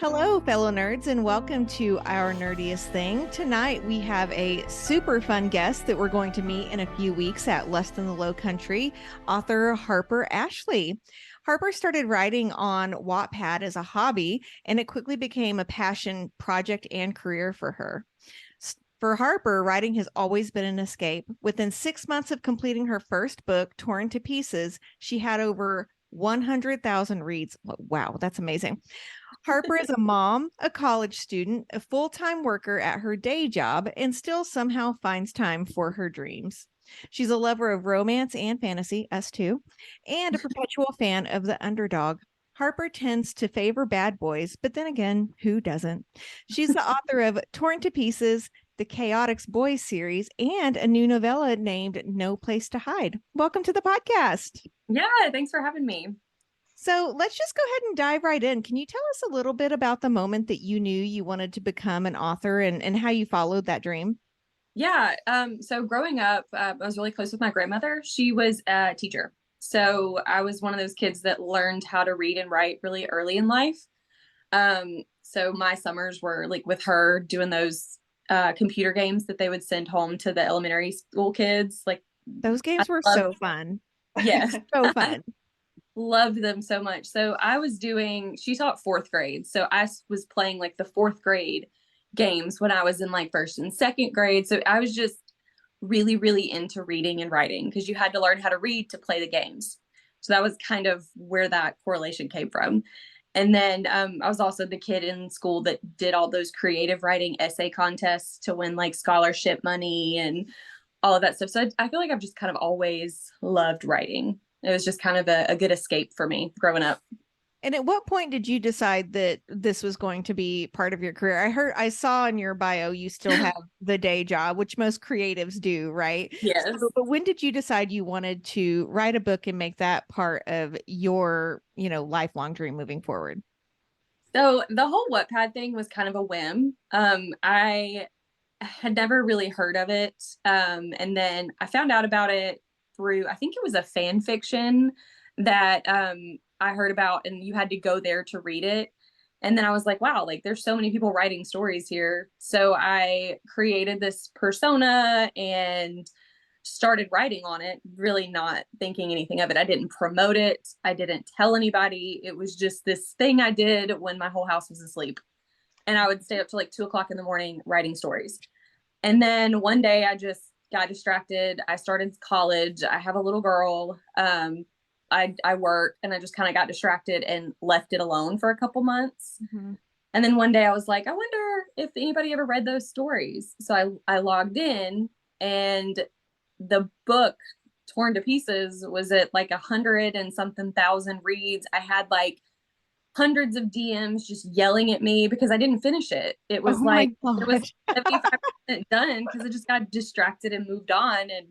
Hello, fellow nerds, and welcome to Our Nerdiest Thing. Tonight, we have a super fun guest that we're going to meet in a few weeks at Less Than the Low Country, author Harper Ashley. Harper started writing on Wattpad as a hobby, and it quickly became a passion project and career for her. For Harper, writing has always been an escape. Within 6 months of completing her first book, Torn to Pieces, she had over 100,000 reads. Wow, that's amazing. Harper is a mom, a college student, a full-time worker at her day job, and still somehow finds time for her dreams. She's a lover of romance and fantasy, us too, and a perpetual fan of the underdog. Harper tends to favor bad boys, but then again, who doesn't? She's the author of Torn to Pieces, the Chaotix Boys series, and a new novella named No Place to Hide. Welcome to the podcast. Yeah, thanks for having me. So let's just go ahead and dive right in. Can you tell us a little bit about the moment that you knew you wanted to become an author and how you followed that dream? Yeah, so growing up, I was really close with my grandmother. She was a teacher. So I was one of those kids that learned how to read and write really early in life. So my summers were like with her doing those computer games that they would send home to the elementary school kids. Like Those games were so fun. Yes. So fun. Loved them so much. So she taught fourth grade. So I was playing like the fourth grade games when I was in like first and second grade. So I was just really, really into reading and writing because you had to learn how to read to play the games. So that was kind of where that correlation came from. And then I was also the kid in school that did all those creative writing essay contests to win like scholarship money and all of that stuff. So I feel like I've just kind of always loved writing. It was just kind of a good escape for me growing up. And at what point did you decide that this was going to be part of your career? I saw in your bio, you still have the day job, which most creatives do, right? Yes. But when did you decide you wanted to write a book and make that part of your, lifelong dream moving forward? So the whole Wattpad thing was kind of a whim. I had never really heard of it. And then I found out about it through, I think it was a fan fiction that I heard about, and you had to go there to read it. And then I was like, wow, like there's so many people writing stories here. So I created this persona and started writing on it, really not thinking anything of it. I didn't promote it. I didn't tell anybody. It was just this thing I did when my whole house was asleep. And I would stay up till like 2 o'clock in the morning writing stories. And then one day I just got distracted. I started college. I have a little girl. I work, and I just kind of got distracted and left it alone for a couple months. Mm-hmm. And then one day I was like, I wonder if anybody ever read those stories. So I logged in, and the book Torn to Pieces was at like 100 and something thousand reads. I had like hundreds of DMs just yelling at me because I didn't finish it. It was it was 75% done because I just got distracted and moved on. And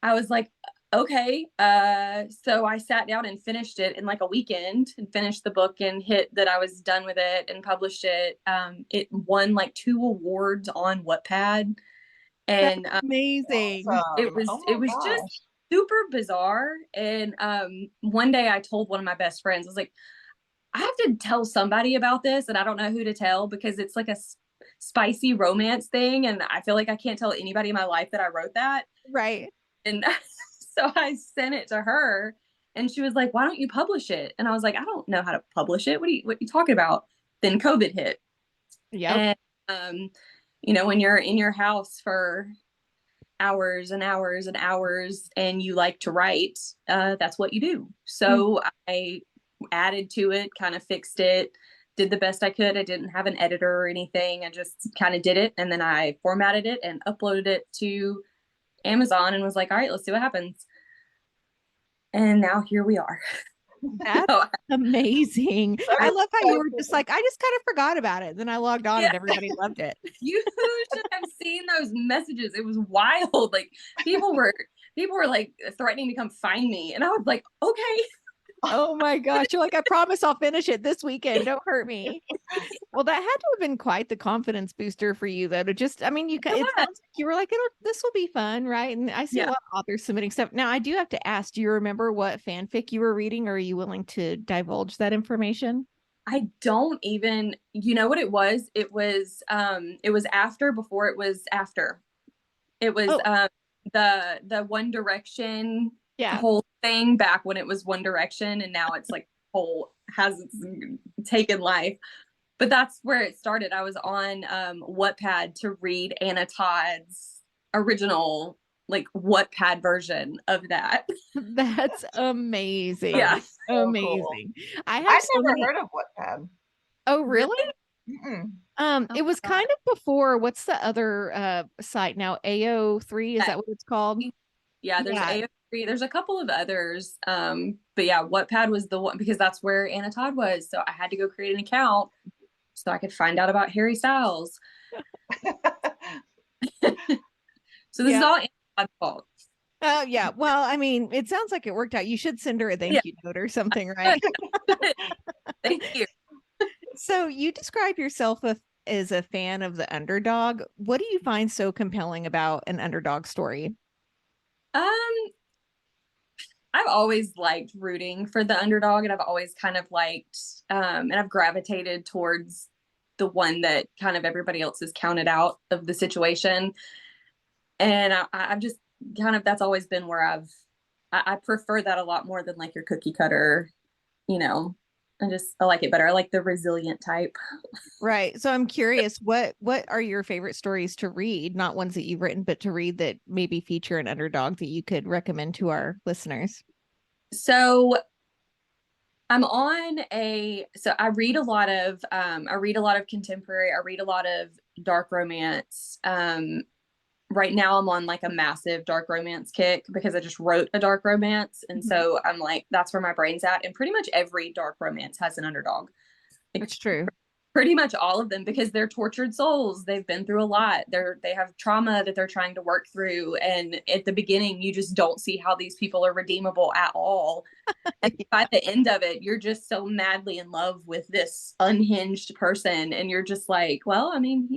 I was like, okay. So I sat down and finished it in like a weekend and finished the book and hit that I was done with it and published it. It won like 2 awards on Wattpad. And that's amazing. It was just super bizarre. And one day I told one of my best friends, I was like, I have to tell somebody about this, and I don't know who to tell because it's like a spicy romance thing. And I feel like I can't tell anybody in my life that I wrote that. Right. And so I sent it to her, and she was like, why don't you publish it? And I was like, I don't know how to publish it. What are you talking about? Then COVID hit. Yeah. And, when you're in your house for hours and hours and hours and you like to write, that's what you do. So I added to it, kind of fixed it, did the best I could. I didn't have an editor or anything. I just kind of did it. And then I formatted it and uploaded it to Amazon and was like, all right, let's see what happens. And now here we are. That's amazing. I love how you were just like, I just kind of forgot about it. Then I logged on and everybody loved it. You should have seen those messages. It was wild. Like people were like threatening to come find me. And I was like, okay. Oh my gosh. You're like, I promise I'll finish it this weekend. Don't hurt me. Well, that had to have been quite the confidence booster for you, though, to just, I mean, it sounds like you were like, this will be fun, right? And I see a lot of authors submitting stuff. Now, I do have to ask, do you remember what fanfic you were reading, or are you willing to divulge that information? I don't even, you know what it was? It was after before it was after. It was Oh, the One Direction yeah. whole thing back when it was One Direction, and now it's like whole has taken life. But that's where it started. I was on Wattpad to read Anna Todd's original like Wattpad version of that. That's That Yeah. amazing. is so cool. Amazing. I have I'd so never many. heard of Wattpad. Oh, really? Really? Mm-mm. Oh It was my God. kind of before, what's the other site now? AO3, is that what it's called? Yeah, there's Yeah. AO3. There's a couple of others. But yeah, Wattpad was the one because that's where Anna Todd was. So I had to go create an account so I could find out about Harry Styles. So this is Yeah. all Anna Todd's fault. Oh, yeah. Well, I mean, it sounds like it worked out. You should send her a Yeah. thank you note or something, right? Thank you. So you describe yourself as a fan of the underdog. What do you find so compelling about an underdog story? Um, I've always liked rooting for the underdog, and I've always kind of liked, and I've gravitated towards the one that kind of everybody else is counted out of the situation. And I've just kind of, that's always been where I prefer that a lot more than like your cookie cutter, you know, I like it better. I like the resilient type. Right. So I'm curious, what are your favorite stories to read? Not ones that you've written, but to read that maybe feature an underdog that you could recommend to our listeners. So so I read a lot of contemporary, I read a lot of dark romance. Right now I'm on like a massive dark romance kick because I just wrote a dark romance. And Mhm. so I'm like, that's where my brain's at. And pretty much every dark romance has an underdog. Like, It's true. pretty much all of them because they're tortured souls. They've been through a lot. They have trauma that they're trying to work through. And at the beginning, you just don't see how these people are redeemable at all. And by the end of it, you're just so madly in love with this unhinged person. And you're just like, well, I mean,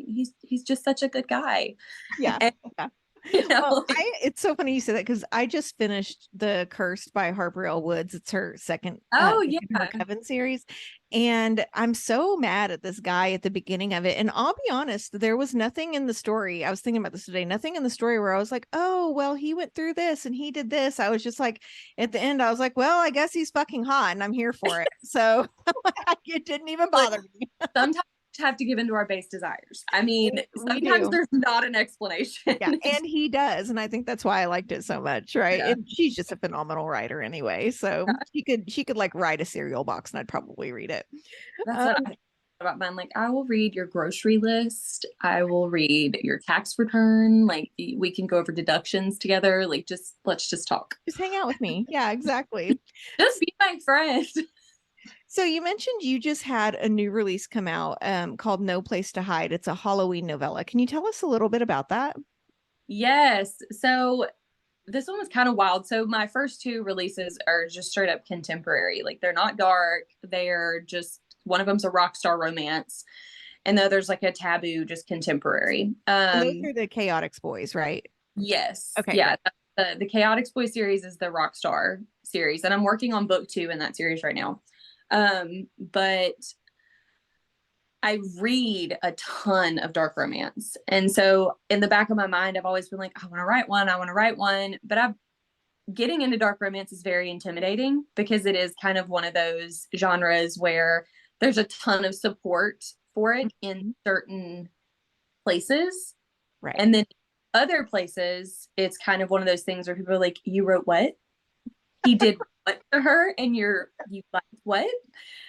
he's just such a good guy. Yeah. And, Yeah. you know, Well, like, it's so funny you say that because I just finished The Cursed by Harper L. Woods. It's her second oh book yeah. in her Coven series. And I'm so mad at this guy at the beginning of it. And I'll be honest, there was nothing in the story. I was thinking about this today, nothing in the story where I was like, oh, well, he went through this and he did this. I was just like, at the end, I was like, well, I guess he's fucking hot and I'm here for it. So it didn't even But bother me. sometimes we have to give in to our base desires. I mean, We sometimes do. there's not an explanation. Yeah, and he does, and I think that's why I liked it so much, right? Yeah. And she's just a phenomenal writer anyway, so she could like write a cereal box, and I'd probably read it. That's Um, what I think about mine. Like, I will read your grocery list. I will read your tax return. Like, we can go over deductions together. Like, just let's just talk. just hang out with me. Yeah, exactly. Just be my friend. So you mentioned you just had a new release come out, called No Place to Hide. It's a Halloween novella. Can you tell us a little bit about that? Yes. So this one was kind of wild. So my first two releases are just straight up contemporary. Like, they're not dark. They're just, one of them's a rock star romance, and the other's like a taboo, just contemporary. And those are the Chaotix Boys, right? Yes. Okay, Yeah. great. The Chaotix Boys series is the Rockstar series, and I'm working on book 2 in that series right now. But I read a ton of dark romance. And so in the back of my mind, I've always been like, I want to write one. I want to write one. But getting into dark romance is very intimidating because it is kind of one of those genres where there's a ton of support for it in Mhm. certain places. Right. And then other places, it's kind of one of those things where people are like, you wrote what? He did what to her? And you like what?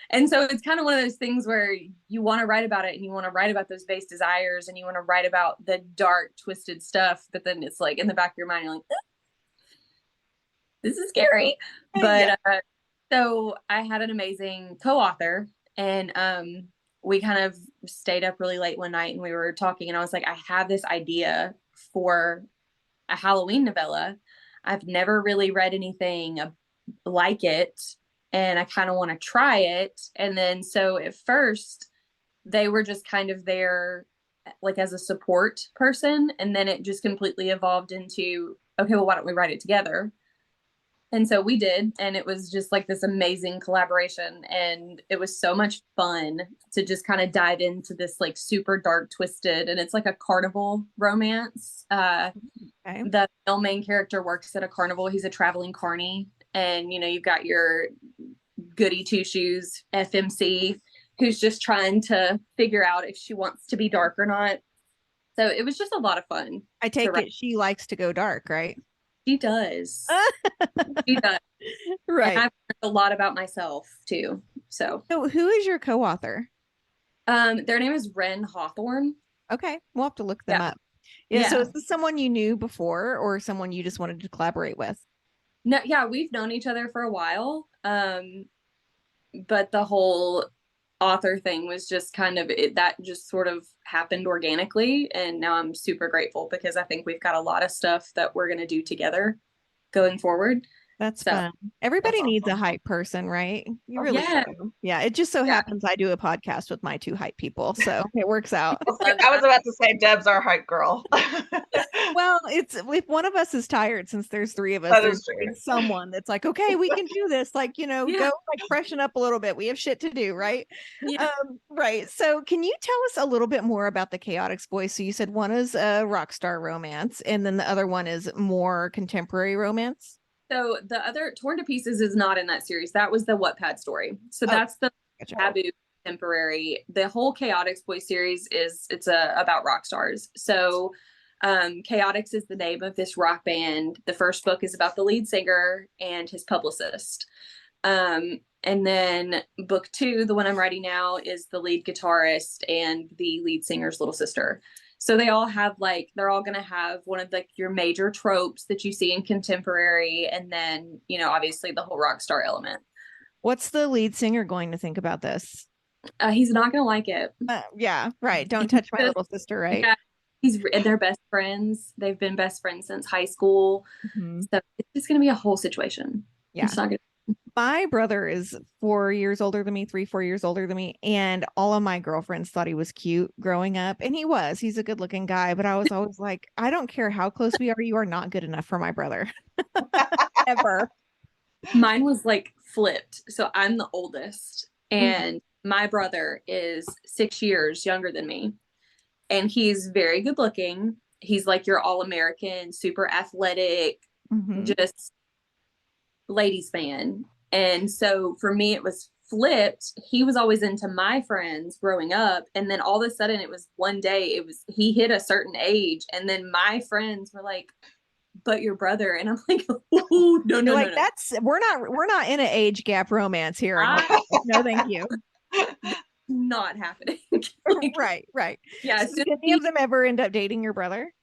And so it's kind of one of those things where you want to write about it and you want to write about those base desires and you want to write about the dark, twisted stuff. But then it's like in the back of your mind, you're like, this is scary. Yeah. But so I had an amazing co-author, and we kind of stayed up really late one night and we were talking, and I was like, I have this idea for a Halloween novella. I've never really read anything like it, and I kind of want to try it. And then so at first they were just kind of there like as a support person, and then it just completely evolved into, okay, well, why don't we write it together? And so we did, and it was just like this amazing collaboration. And it was so much fun to just kind of dive into this like super dark, twisted, and it's like a carnival romance. Okay. The male main character works at a carnival. He's a traveling carny. And, you've got your goody two shoes FMC who's just trying to figure out if she wants to be dark or not. So it was just a lot of fun. I take it she likes to go dark, right? She does. She does. Right. And I've learned a lot about myself too. So who is your co-author? Their name is Ren Hawthorne. Okay. We'll have to look them up. Yeah. So is this someone you knew before or someone you just wanted to collaborate with? No, yeah, we've known each other for a while. But the whole author thing was just kind of that just sort of happened organically. And now I'm super grateful because I think we've got a lot of stuff that we're going to do together going forward. That's fun. Everybody needs a hype person, right? You really do. Yeah. It just so happens I do a podcast with my two hype people, so it works out. I was about to say Deb's our hype girl. Well, it's if one of us is tired, since there's three of us, there's someone that's like, okay, we can do this. Like, go like freshen up a little bit. We have shit to do, right? Yeah. Right. So can you tell us a little bit more about the Chaotix Boys? So you said one is a rock star romance, and then the other one is more contemporary romance. So the other Torn to Pieces is not in that series. That was the Wattpad story. So that's the taboo contemporary. The whole Chaotix Boys series it's about rock stars. So Chaotix is the name of this rock band. The first book is about the lead singer and his publicist. And then book 2, the one I'm writing now, is the lead guitarist and the lead singer's little sister. So they all have they're all going to have one of your major tropes that you see in contemporary. And then, obviously the whole rock star element. What's the lead singer going to think about this? He's not going to like it. Yeah, right. Don't touch my little sister, right? Yeah, they're best friends. They've been best friends since high school. Mm-hmm. So it's just going to be a whole situation. Yeah. It's not gonna... My brother is 4 years older than me, 3-4 years older than me. And all of my girlfriends thought he was cute growing up. And he's a good looking guy. But I was always like, I don't care how close we are. You are not good enough for my brother. Ever. Mine was flipped. So I'm the oldest. And my brother is 6 years younger than me. And he's very good looking. He's your all-American, super athletic, just ladies man. And so for me, it was flipped. He was always into my friends growing up. And then all of a sudden it was one day, he hit a certain age. And then my friends were like, but your brother. And I'm like, oh, no. We're not in an age gap romance here. No, thank you. Not happening. Right. Yeah. So did any of them ever end up dating your brother?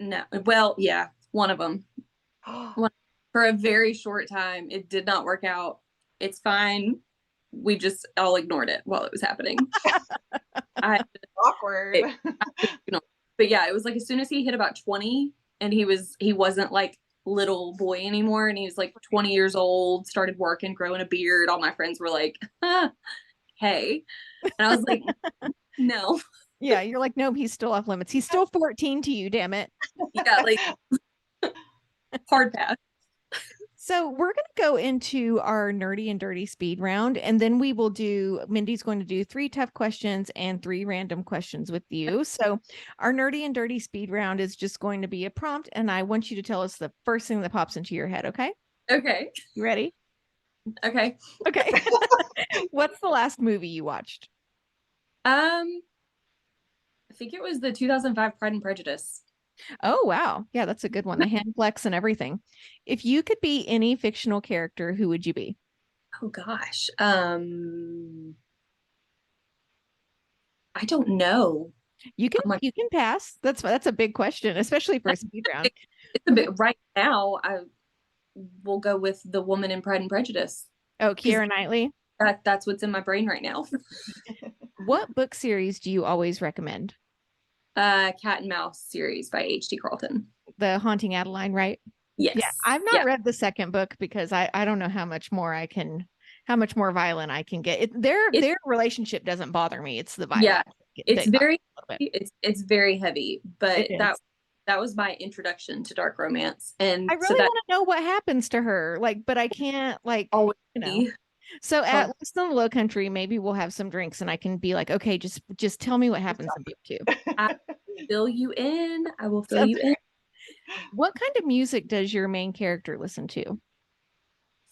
No. Well, yeah, one of them. For a very short time, it did not work out. It's fine. We just all ignored it while it was happening. Awkward. But yeah, it was as soon as he hit about 20 and he wasn't little boy anymore. And he was 20 years old, started working, growing a beard. All my friends were like, hey. And I was like, no. Yeah. You're like, nope, he's still off limits. He's still 14 to you, damn it. Yeah. Hard pass. So we're going to go into our nerdy and dirty speed round, and then Mindy's going to do 3 tough questions and 3 random questions with you. So our nerdy and dirty speed round is just going to be a prompt, and I want you to tell us the first thing that pops into your head. Okay. Okay. You ready? Okay. What's the last movie you watched? I think it was the 2005 Pride and Prejudice. Oh, wow. Yeah, that's a good one. The hand flex and everything. If you could be any fictional character, who would you be? Oh, gosh. I don't know. You can pass. That's a big question, especially for a speed round. It's a bit right now. I will go with the woman in Pride and Prejudice. Oh, Keira Knightley. That's what's in my brain right now. What book series do you always recommend? Cat and Mouse series by H.D. Carlton. The Haunting Adeline, right? Yes. Yeah. I've not read the second book because I don't know how much more violent I can get. Their relationship doesn't bother me. It's the violence. Yeah. It's very heavy, but that was my introduction to dark romance. And I so really that want to know what happens to her. Like, but I can't, like, always you know. be So at fun. least in the Low Country, maybe we'll have some drinks and I can be like, okay, just tell me what happens in book 2. I will fill you in. I will fill Sounds you in. What kind of music does your main character listen to?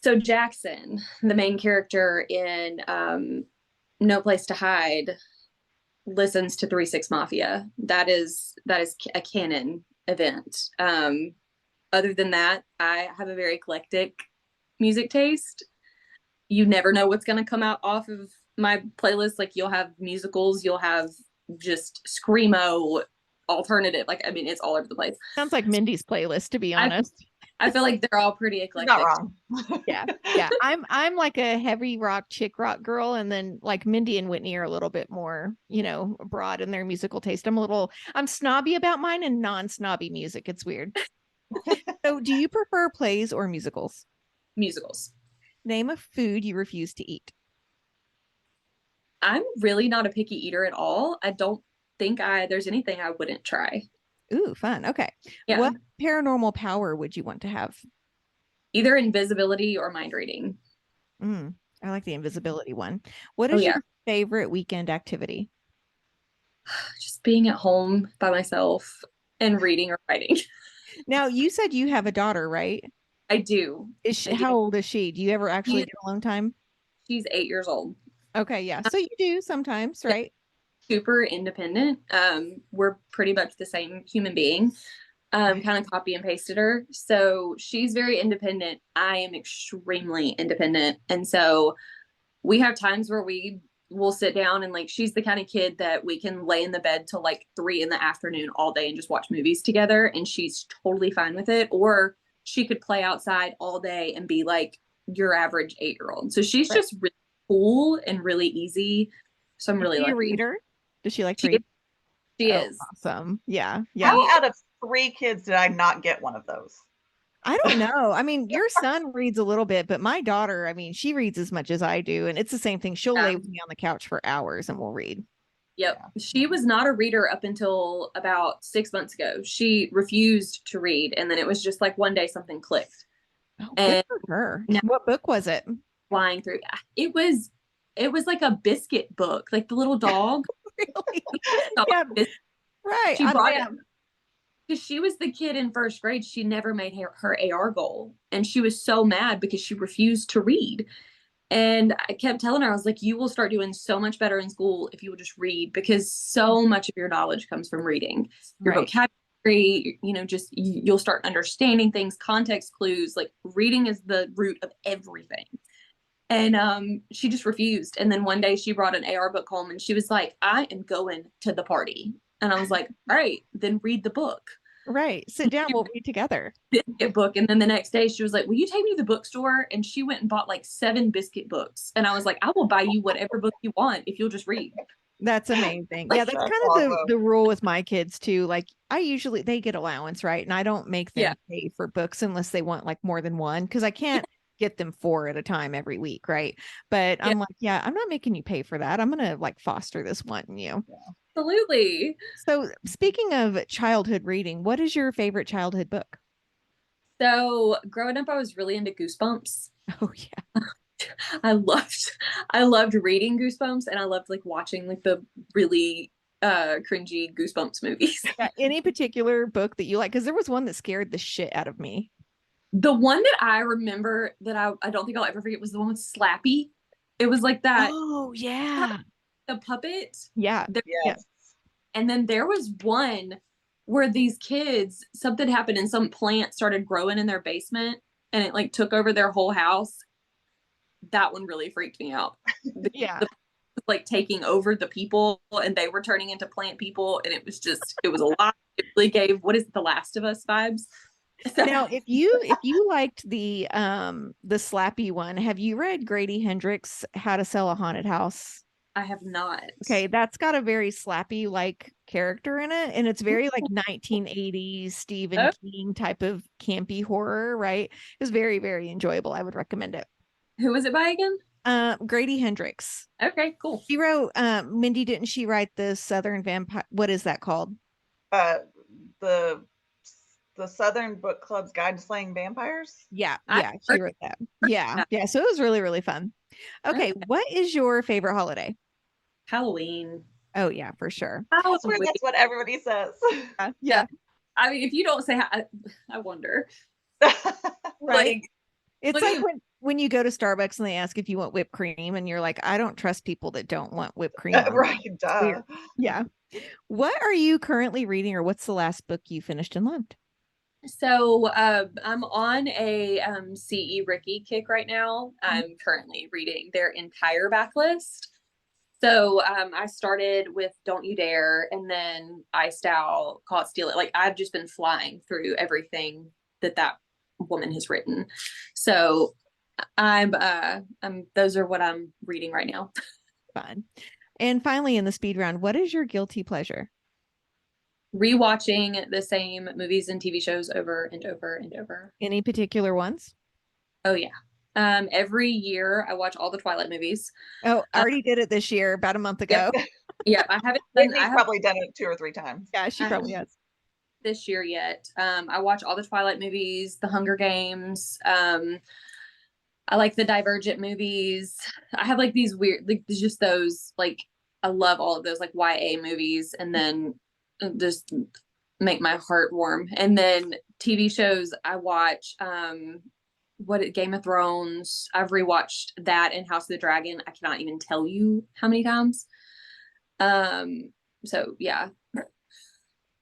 So Jackson, the main character in No Place to Hide, listens to 3 6 Mafia. That is a canon event. Other than that, I have a very eclectic music taste. You never know what's going to come out off of my playlist. Like you'll have musicals, you'll have just screamo, alternative. Like I mean, it's all over the place. Sounds like Mindy's playlist, to be honest. I feel like they're all pretty eclectic. Not wrong. Yeah. I'm like a heavy rock, chick rock girl, and then like Mindy and Whitney are a little bit more, broad in their musical taste. I'm snobby about mine and non-snobby music. It's weird. So, do you prefer plays or musicals? Musicals. Name a food you refuse to eat. I'm really not a picky eater at all. I don't think there's anything I wouldn't try. Ooh, fun. Okay. Yeah. What paranormal power would you want to have? Either invisibility or mind reading. I like the invisibility one. What is your favorite weekend activity? Just being at home by myself and reading or writing. Now, you said you have a daughter, right? I do. How old is she? Do you ever actually get alone time? She's 8 years old. Okay, yeah. So you do sometimes, right? Super independent. We're pretty much the same human being. Kind of copy and pasted her. So she's very independent. I am extremely independent. And so we have times where we will sit down and like, she's the kind of kid that we can lay in the bed till like 3 p.m. all day and just watch movies together. And she's totally fine with it. Or she could play outside all day and be like your average 8-year-old. So she's just really cool and really easy. So I'm really lucky. A reader? Does she like to read? She is. Awesome. Yeah. How out of 3 kids did I not get one of those? I don't know. I mean, your son reads a little bit, but my daughter, I mean, she reads as much as I do. And it's the same thing. She'll lay with me on the couch for hours and we'll read. Yep. She was not a reader up until about 6 months ago. She refused to read. And then it was just like one day something clicked. Oh, good for her. What book was it? Flying through. It was like a biscuit book, like the little dog. Really? Yeah. Right. She brought it because she was the kid in 1st grade. She never made her AR goal. And she was so mad because she refused to read. And I kept telling her, I was like, you will start doing so much better in school if you will just read, because so much of your knowledge comes from reading. Your vocabulary, just you'll start understanding things, context clues. Like reading is the root of everything. And she just refused. And then one day she brought an AR book home and she was like, I am going to the party. And I was like, all right, then read the book. Right. Sit down. We'll read together. Biscuit book. And then the next day she was like, will you take me to the bookstore? And she went and bought like 7 biscuit books. And I was like, I will buy you whatever book you want if you'll just read. That's amazing. Yeah, that's kind of the rule with my kids too. Like they get allowance, right? And I don't make them pay for books unless they want like more than one, because I can't get them 4 at a time every week, right? But I'm like, I'm not making you pay for that. I'm gonna like foster this one in you. Absolutely. So speaking of childhood reading, what is your favorite childhood book? So growing up, I was really into Goosebumps. Oh yeah. I loved reading Goosebumps, and I loved like watching like the really cringy Goosebumps movies. Yeah, any particular book that you like? Because there was one that scared the shit out of me. The one that I remember that I don't think I'll ever forget was the one with Slappy. It was like that. Oh yeah. The puppet. Yeah. Yes. And then there was one where these kids, something happened and some plant started growing in their basement and it like took over their whole house. That one really freaked me out. Yeah. Like taking over the people and they were turning into plant people. And it was a lot. It really gave, what is it, The Last of Us vibes. Now, if you liked the Slappy one, have you read Grady Hendrix' How to Sell a Haunted House? I have not. Okay, that's got a very Slappy like character in it, and it's very like 1980s Stephen King type of campy horror, right? It's very, very enjoyable. I would recommend it. Who was it by again? Grady Hendrix. Okay, cool. She wrote Mindy, didn't she write the Southern Vampire? What is that called? The the Southern Book Club's Guide to Slaying Vampires. Yeah, I yeah, she wrote that. Yeah, yeah. So it was really, really fun. Okay, what is your favorite holiday? Halloween. Oh yeah, for sure. I swear Halloween. that's what everybody says. Yeah, Yeah. yeah, I mean, if you don't say, I wonder. right. Like, It's look like at when you go to Starbucks and they ask if you want whipped cream, and you're like, I don't trust people that don't want whipped cream on. Right, It's duh. weird. Yeah. What are you currently reading, or what's the last book you finished and loved? So I'm on a CE Ricky kick right now. I'm currently reading their entire backlist. So I started with Don't You Dare, and then Iced Out, Caught Steal It. Like, I've just been flying through everything that woman has written. So I'm those are what I'm reading right now. Fun. And finally, in the speed round, what is your guilty pleasure? Rewatching the same movies and TV shows over and over and over. Any particular ones? Oh yeah. Every year I watch all the Twilight movies. Oh, I already did it this year, about a month ago. Yep. Yeah, I haven't done. Whitney's probably done it 2 or 3 times. Yeah, she probably has. This year yet. I watch all the Twilight movies, the Hunger Games. I like the Divergent movies. I have like these weird, like just those, like, I love all of those like YA movies, and then just make my heart warm. And then TV shows I watch, Game of Thrones. I've rewatched that and House of the Dragon. I cannot even tell you how many times. So yeah.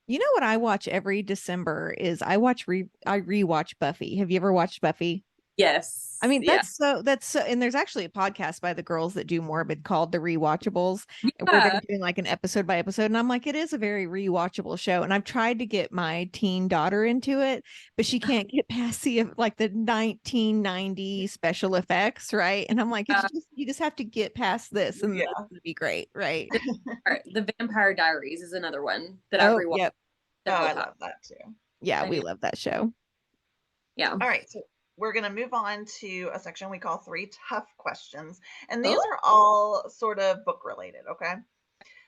You know what I watch every December is I rewatch Buffy. Have you ever watched Buffy? Yes. I mean, Yeah. that's so, and there's actually a podcast by the girls that do Morbid called The Rewatchables, where they're doing like an episode by episode. And I'm like, it is a very rewatchable show. And I've tried to get my teen daughter into it, but she can't get past the 1990 special effects, right? And I'm like, you just have to get past this, and Yeah. it's gonna be great, right? The Vampire Diaries is another one that I've rewatched. Yep. several I times. love that too. Yeah, we love that show. Yeah. All right, so we're going to move on to a section we call 3 tough questions. And these are all sort of book related, okay?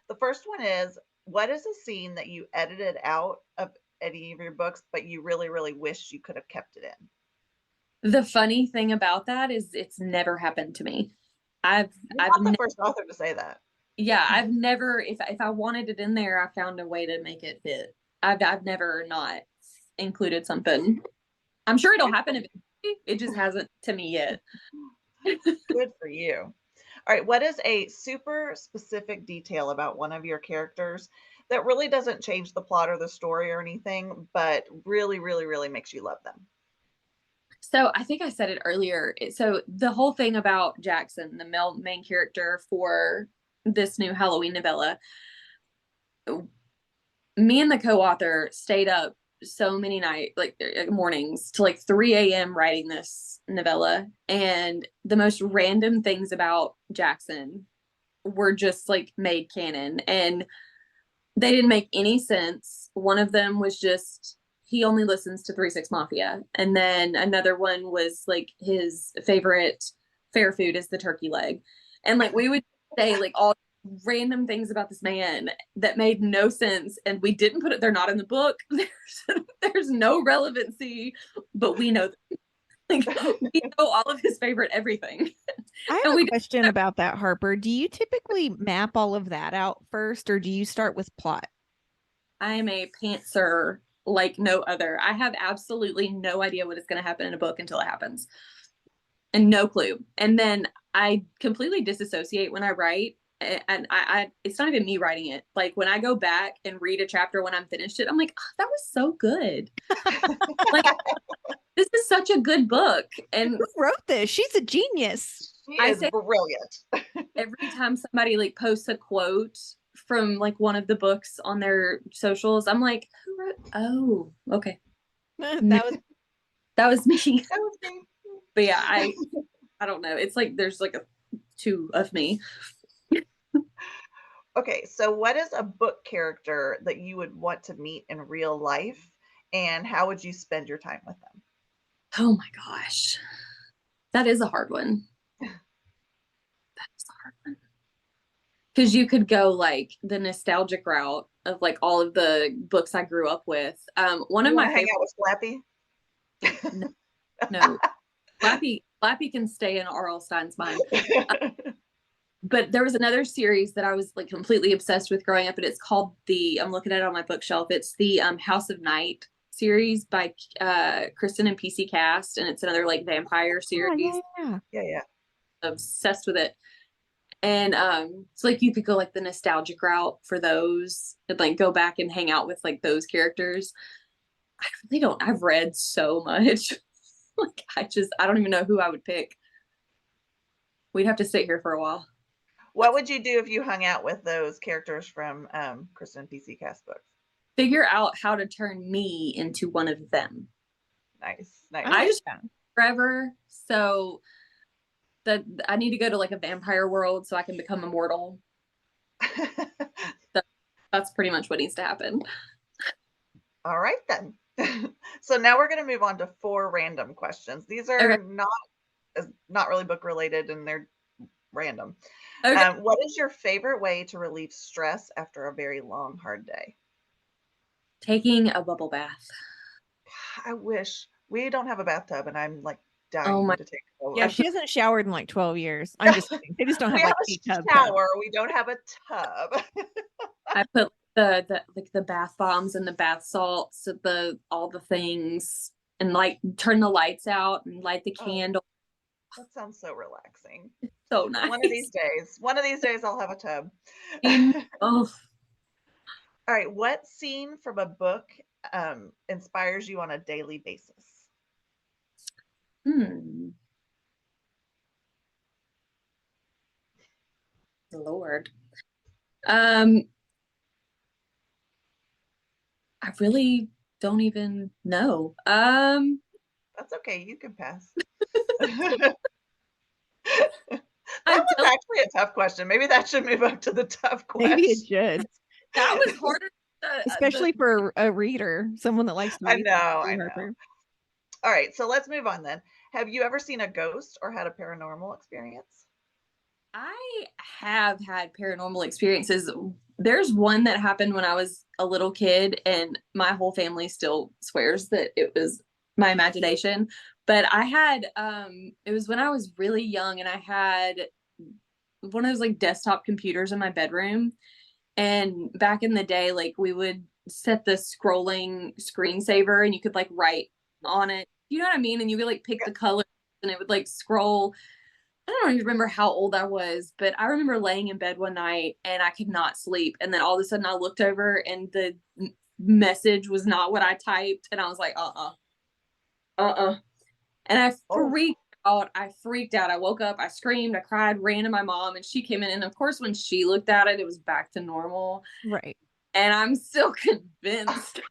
The first one is, what is a scene that you edited out of any of your books, but you really, really wish you could have kept it in? The funny thing about that is it's never happened to me. You're not the first author to say that. Yeah, I've never, if I wanted it in there, I found a way to make it fit. I've never not included something. I'm sure it'll happen eventually. It just hasn't to me yet. Good for you. All right, what is a super specific detail about one of your characters that really doesn't change the plot or the story or anything, but really, really, really makes you love them? So I think I said it earlier. So the whole thing about Jackson, the main character for this new Halloween novella, me and the co-author stayed up so many mornings to like 3 a.m. writing this novella, and the most random things about Jackson were just like made canon, and they didn't make any sense. One of them was just he only listens to 3-6 Mafia, and then another one was like his favorite fair food is the turkey leg, and like we would say like all random things about this man that made no sense, and we didn't put it, they're not in the book. There's no relevancy, but we know like we know all of his favorite everything. I have a question about that, Harper. Do you typically map all of that out first, or do you start with plot? I am a pantser like no other. I have absolutely no idea what is going to happen in a book until it happens, and no clue. And then I completely disassociate when I write. And I it's not even me writing it. Like when I go back and read a chapter when I'm finished it, I'm like, oh, that was so good. Like this is such a good book. And who wrote this? She's a genius. She is brilliant. Every time somebody like posts a quote from like one of the books on their socials, I'm like, who wrote? Oh, okay. that was that was me. That was me. But yeah, I don't know. It's like there's like a two of me. Okay, so what is a book character that you would want to meet in real life, and how would you spend your time with them? Oh my gosh. That is a hard one. That is a hard one. Because you could go like the nostalgic route of like all of the books I grew up with. One You of want my to hang favorite. out with No, no, Flappy can stay in R.L. Stein's mind. But there was another series that I was like completely obsessed with growing up, and it's called I'm looking at it on my bookshelf. It's the House of Night series by Kristen and PC Cast, and it's another like vampire series. Oh, yeah. Yeah. Obsessed with it. And it's like you could go like the nostalgic route for those and like go back and hang out with like those characters. I really don't. I've read so much. Like I don't even know who I would pick. We'd have to sit here for a while. What would you do if you hung out with those characters from Kristen PC Cast books? Figure out how to turn me into one of them. Nice. I just forever. So that I need to go to like a vampire world so I can become immortal. So that's pretty much what needs to happen. All right then. So now we're going to move on to 4 random questions. These are not really book related, and they're random. Okay. What is your favorite way to relieve stress after a very long, hard day? Taking a bubble bath. I wish we don't have a bathtub, and I'm like dying to take a bubble. Yeah, she hasn't showered in like 12 years. I'm just kidding. They just don't have like a shower. We don't have a tub. I put the bath bombs and the bath salts, all the things, and like turn the lights out and light the candle. That sounds so relaxing. It's so nice. One of these days I'll have a tub. Oh. All right. What scene from a book inspires you on a daily basis? Lord. I really don't even know. That's okay. You can pass. That was actually a tough question. Maybe that should move up to the tough question. Maybe it should. That was harder. Especially for a reader, someone that likes to read. I know. All right, so let's move on then. Have you ever seen a ghost or had a paranormal experience? I have had paranormal experiences. There's one that happened when I was a little kid, and my whole family still swears that it was my imagination. But I had, it was when I was really young, and I had one of those like desktop computers in my bedroom. And back in the day, like we would set the scrolling screensaver and you could like write on it. You know what I mean? And you could like pick the colors and it would like scroll. I don't even remember how old I was, but I remember laying in bed one night and I could not sleep. And then all of a sudden I looked over and the message was not what I typed. And I was like, And I freaked out. I woke up, I screamed, I cried, ran to my mom, and she came in. And of course, when she looked at it, it was back to normal. Right. And I'm still convinced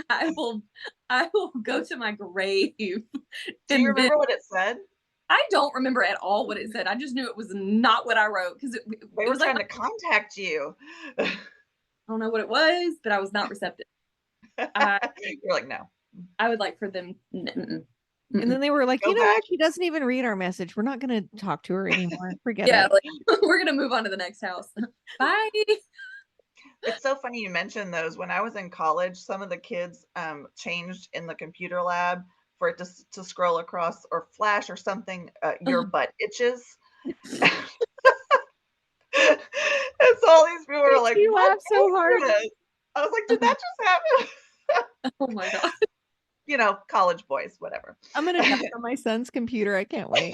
I will go to my grave. Do you remember what it said? I don't remember at all what it said. I just knew it was not what I wrote because they were trying to contact you. I don't know what it was, but I was not receptive. You're like, no. I would like for them. And then they were like, what? She doesn't even read our message. We're not going to talk to her anymore. Forget it. Like, we're going to move on to the next house. Bye. It's so funny you mentioned those. When I was in college, some of the kids changed in the computer lab for it to scroll across or flash or something. Your butt itches. And so all these people were like, you laugh so hard. I was like, did that just happen? Oh my God. You know, college boys, whatever. I'm going to do it on my son's computer. I can't wait.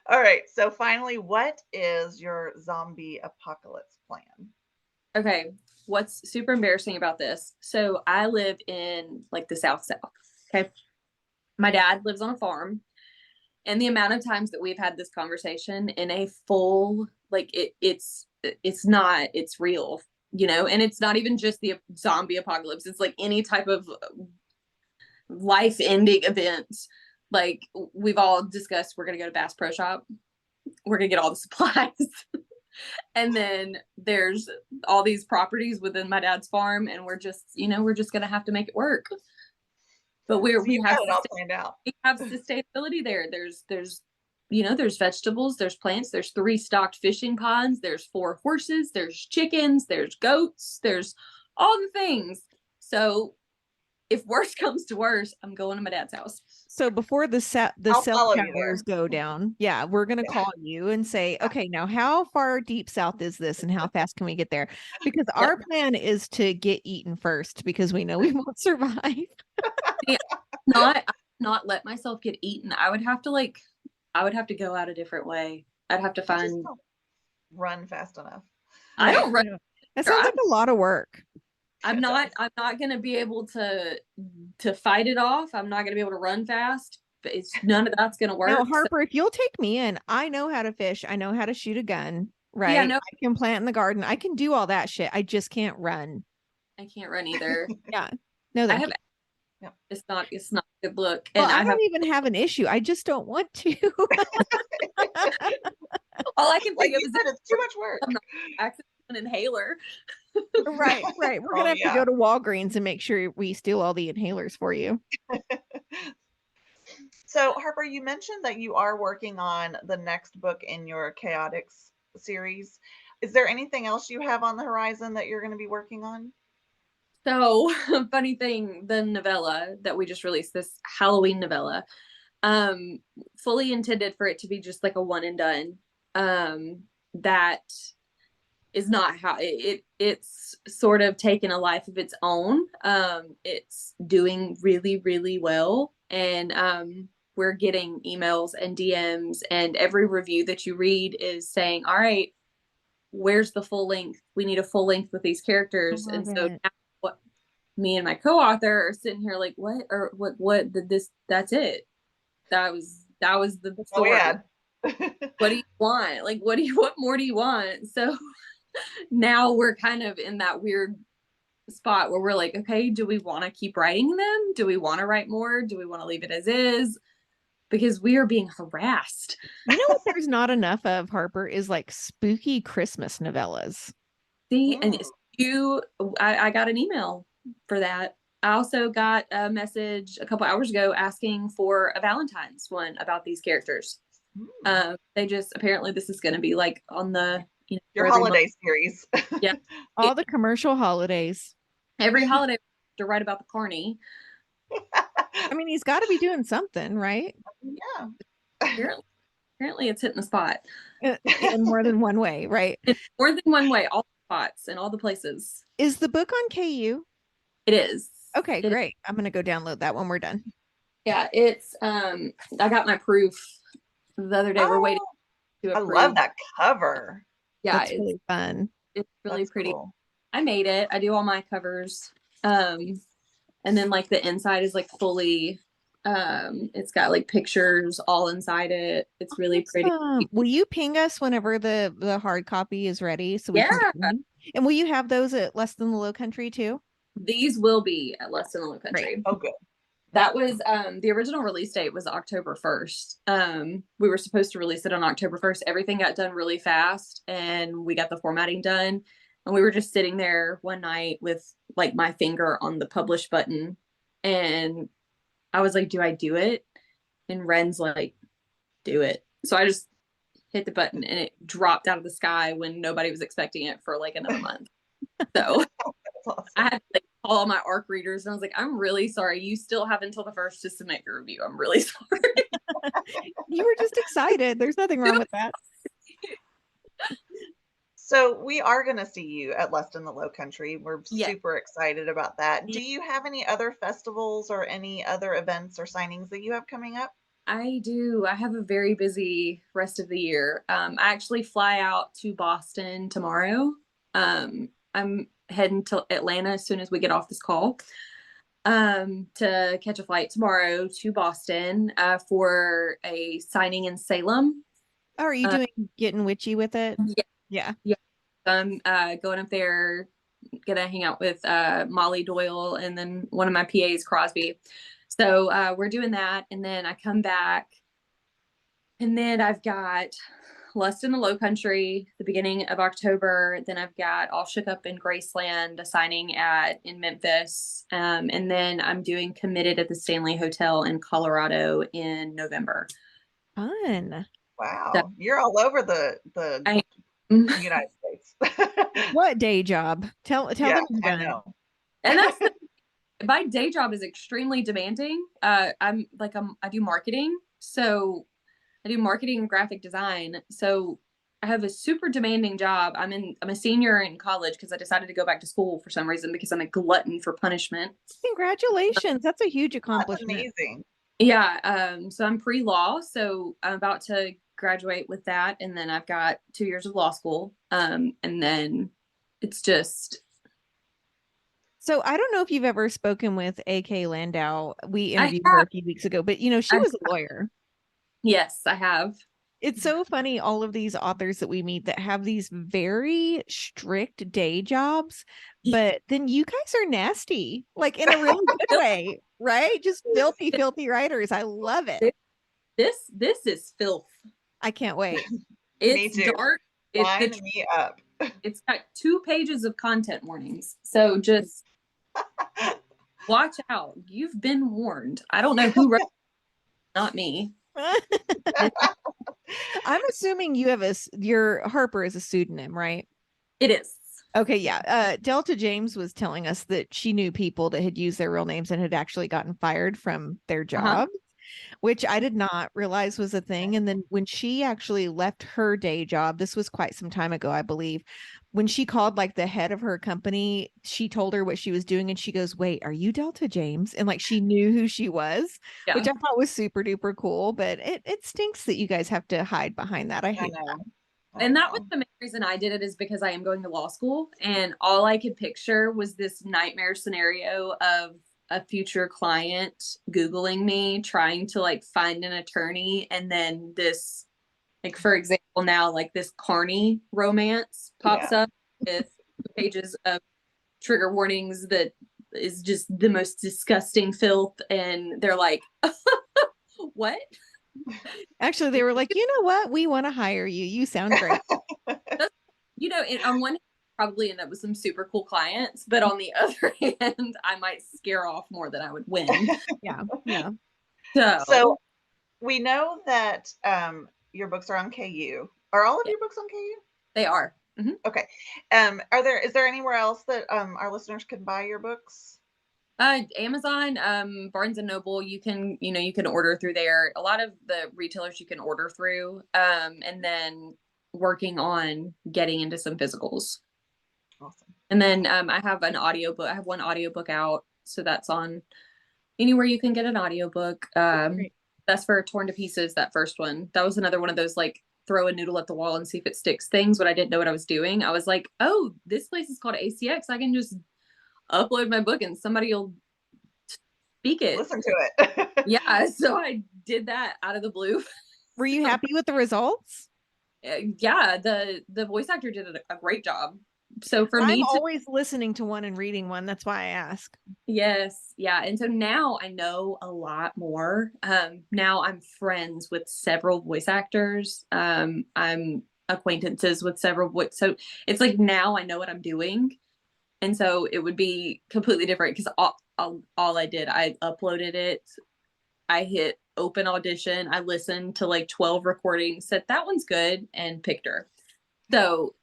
All right. So finally, what is your zombie apocalypse plan? Okay. What's super embarrassing about this? So I live in like the South. Okay. My dad lives on a farm. And the amount of times that we've had this conversation in a full, like it's real, you know, and it's not even just the zombie apocalypse. It's like any type of life ending event. Like we've all discussed, we're going to go to Bass Pro Shop. We're going to get all the supplies. And then there's all these properties within my dad's farm. And we're just going to have to make it work. But we have it all planned out. We have sustainability there. There's there's vegetables, there's plants, there's 3 stocked fishing ponds, there's 4 horses, there's chickens, there's goats, there's all the things. So if worse comes to worse, I'm going to my dad's house. So before the cell follow you towers there. go down, yeah, we're gonna call you and say, okay, now how far deep south is this, and how fast can we get there? Because our plan is to get eaten first, because we know we won't survive. See, not let myself get eaten. I would have to go out a different way. I'd have to You just find. don't run fast enough. I don't run. Yeah. That sounds like a lot of work. I'm not going to be able to fight it off. I'm not going to be able to run fast. But none of that's going to work. Now, Harper, if you'll take me in, I know how to fish. I know how to shoot a gun, right? Yeah, no, I can plant in the garden. I can do all that shit. I just can't run. I can't run either. Yeah. No, thank you. Yeah. It's not a good look. Well, And I don't even have an issue. I just don't want to. all I can think of is it's too much work. I'm not accident an inhaler. Right. We're gonna have to go to Walgreens and make sure we steal all the inhalers for you. So, Harper, you mentioned that you are working on the next book in your Chaotix series. Is there anything else you have on the horizon that you're going to be working on? So, funny thing, the novella that we just released, this Halloween novella, fully intended for it to be just like a one and done. That is not how it's sort of taken a life of its own. It's doing really, really well. And we're getting emails and DMs, and every review that you read is saying, all right, where's the full length? We need a full length with these characters. And so now what me and my co-author are sitting here like, what did this? That's it. That was the story. What do you want? Like, what more do you want? So now we're kind of in that weird spot where we're like, okay, do we want to keep writing them? Do we want to write more? Do we want to leave it as is? Because we are being harassed. You know what there's not enough of, Harper, is like spooky Christmas novellas. See, and I got an email for that. I also got a message a couple hours ago asking for a Valentine's one about these characters. They just, apparently this is going to be like on the your holiday series. Yeah. All the commercial holidays. Every holiday to write about the carny. I mean, he's got to be doing something, right? Yeah. Apparently it's hitting the spot. In more than one way, right? In more than one way, all the spots and all the places. Is the book on KU? It is. Okay, great. I'm going to go download that when we're done. Yeah, it's I got my proof the other day. We're waiting to approve. I love that cover. Yeah, it's really fun. It's really That's pretty. Cool. I made it. I do all my covers. And then like the inside is like fully it's got like pictures all inside it. It's really pretty. Will you ping us whenever the hard copy is ready so we can? And will you have those at Less Than the Low Country too? These will be at Less Than the Low Country. Great. Oh, good. That was the original release date was October 1st. We were supposed to release it on October 1st. Everything got done really fast and we got the formatting done. And we were just sitting there one night with like my finger on the publish button. And I was like, do I do it? And Ren's like, do it. So I just hit the button and it dropped out of the sky when nobody was expecting it for like another month. So awesome. I had to like call all my ARC readers and I was like, I'm really sorry. You still have until the 1st to submit your review. I'm really sorry. You were just excited. There's nothing wrong with that. So we are going to see you at Less Than the Low Country. We're super excited about that. Do you have any other festivals or any other events or signings that you have coming up? I do. I have a very busy rest of the year. I actually fly out to Boston tomorrow. I'm heading to Atlanta as soon as we get off this call to catch a flight tomorrow to Boston for a signing in Salem. Oh, are you doing Getting Witchy with it? Yeah. I'm going up there, gonna hang out with Molly Doyle and then one of my PAs, Crosby. So we're doing that, and then I come back, and then I've got Lust in the Low Country the beginning of October. Then I've got All Shook Up in Graceland, a signing in Memphis, and then I'm doing Committed at the Stanley Hotel in Colorado in November. Fun. So Wow. You're all over the I United States. What day job? Tell Yeah, them you're I done. know. and that's my day job is extremely demanding. I do marketing. So I do marketing and graphic design. So I have a super demanding job. I'm a senior in college because I decided to go back to school for some reason because I'm a glutton for punishment. Congratulations. That's a huge That's accomplishment. amazing. Yeah, so I'm pre-law, so I'm about to graduate with that, and then I've got 2 years of law school. And then it's just So I don't know if you've ever spoken with AK Landau. We I interviewed her have a few weeks ago, but she I was a lawyer. yes, I have. It's so funny, all of these authors that we meet that have these very strict day jobs, but then you guys are nasty, like in a really good way, right? Just filthy, filthy writers. I love it. This is filth. I can't wait. Me It's too. dark. Sign me up. It's got 2 pages of content warnings. So just watch out. You've been warned. I don't know who wrote not me. I'm assuming you have your Harper is a pseudonym, right? It is. Okay, yeah. Delta James was telling us that she knew people that had used their real names and had actually gotten fired from their job, which I did not realize was a thing. And then when she actually left her day job, this was quite some time ago, I believe, when she called like the head of her company, she told her what she was doing and she goes, "Wait, are you Delta James?" And like she knew who she was, Yeah. which I thought was super duper cool, but it stinks that you guys have to hide behind that. I I hate that. know. And that was the main reason I did it is because I am going to law school and all I could picture was this nightmare scenario of a future client Googling me, trying to like find an attorney. And then this, like, for example, now like this Carney romance pops Yeah. up with pages of trigger warnings that is just the most disgusting filth. And they're like, what? Actually, they were like, "You know what? We want to hire you. You sound great." On one hand, probably end up with some super cool clients, but on the other hand, I might scare off more than I would win. Yeah. Yeah. So we know that your books are on KU. Are all of Yeah, your books on KU? they are. Mm-hmm. Okay. Is there anywhere else that our listeners can buy your books? Amazon, Barnes and Noble, you can order through there. A lot of the retailers you can order through, and then working on getting into some physicals. Awesome. And then I have an audiobook. I have one audiobook out, so that's on anywhere you can get an audiobook. That's for Torn to Pieces, that first one. That was another one of those like throw a noodle at the wall and see if it sticks things, but I didn't know what I was doing. I was like, oh, this place is called ACX. I can just upload my book and somebody will speak it. Listen to it. Yeah, so I did that out of the blue. Were you happy with the results? Yeah, the voice actor did a great job. So for I'm me to always listening to one and reading one. That's why I ask. yes, yeah. And so now I know a lot more. Now I'm friends with several voice actors. I'm acquaintances with several voice. So it's like now I know what I'm doing. And so it would be completely different because all I did, I uploaded it. I hit open audition. I listened to like 12 recordings, said that one's good, and picked her. So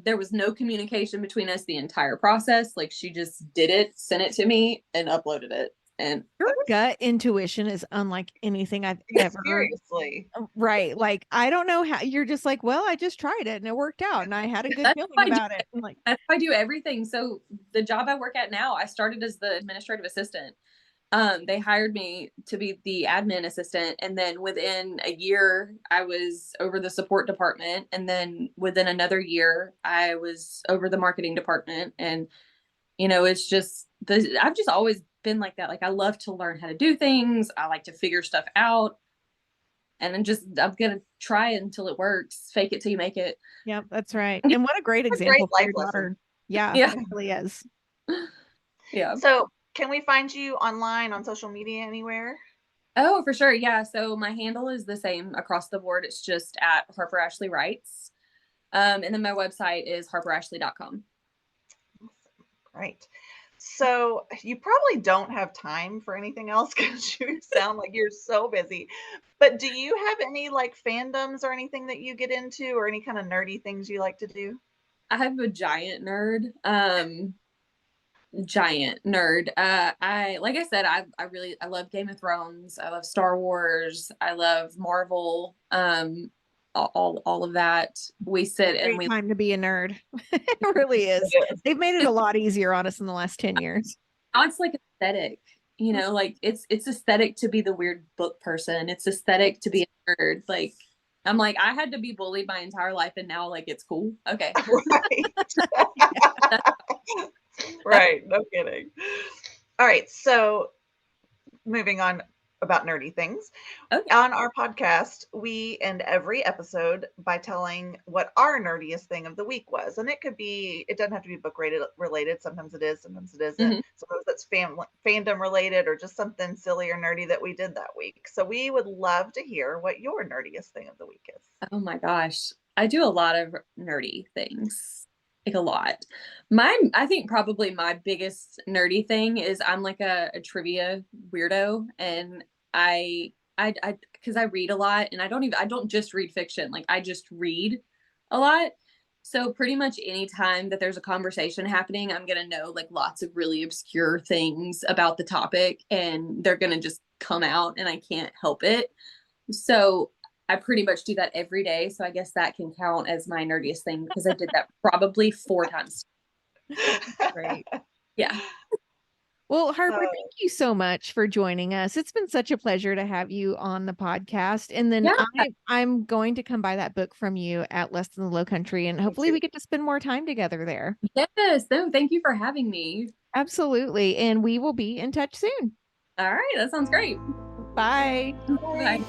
there was no communication between us the entire process. Like she just did it, sent it to me, and uploaded it. And Your gut intuition is unlike anything I've ever. Seriously. Right. Like, I don't know how you're just like, well, I just tried it and it worked out and I had a good that's feeling how I do about it. And like, that's how I do everything. So the job I work at now, I started as the administrative assistant. They hired me to be the admin assistant, and then within a year, I was over the support department, and then within another year, I was over the marketing department. And it's just I've just always been like that. Like I love to learn how to do things. I like to figure stuff out, and then I'm gonna try it until it works. Fake it till you make it. yep, that's right. And what a great It's a great example for life your lesson. daughter. Yeah, Yeah, it really is. yeah. So can we find you online on social media anywhere? Oh, for sure. Yeah. So my handle is the same across the board. It's just at Harper Ashley Writes. And then my website is harperashley.com. Right. So you probably don't have time for anything else because you sound like you're so busy. But do you have any like fandoms or anything that you get into, or any kind of nerdy things you like to do? I'm a giant nerd. Giant nerd. I like I said, I love Game of Thrones. I love Star Wars. I love Marvel. All of that. We sit and Great time to be a nerd. It really is. They've made it a lot easier on us in the last 10 years. Now it's like aesthetic, you know, like it's aesthetic to be the weird book person. It's aesthetic to be a nerd. Like I'm like, I had to be bullied my entire life and now like it's cool. Okay. Right. Right. No kidding. All right. So moving on about nerdy things. Okay. On our podcast, we end every episode by telling what our nerdiest thing of the week was. And it doesn't have to be book related. Sometimes it is, sometimes it isn't. Mm-hmm. Sometimes it's fandom related or just something silly or nerdy that we did that week. So we would love to hear what your nerdiest thing of the week is. Oh my gosh. I do a lot of nerdy things. Like a lot. Mine, I think probably my biggest nerdy thing is I'm like a trivia weirdo, and because I read a lot, and I don't just read fiction. Like I just read a lot. So pretty much any time that there's a conversation happening, I'm gonna know like lots of really obscure things about the topic, and they're gonna just come out, and I can't help it. So I pretty much do that every day. So I guess that can count as my nerdiest thing because I did that probably 4 times. Great. Yeah. Well, Harper, thank you so much for joining us. It's been such a pleasure to have you on the podcast. And then Yeah. I'm going to come buy that book from you at Less Than the Low Country, and hopefully we get to spend more time together there. Yes. No, thank you for having me. Absolutely. And we will be in touch soon. All right. That sounds great. Bye. Bye.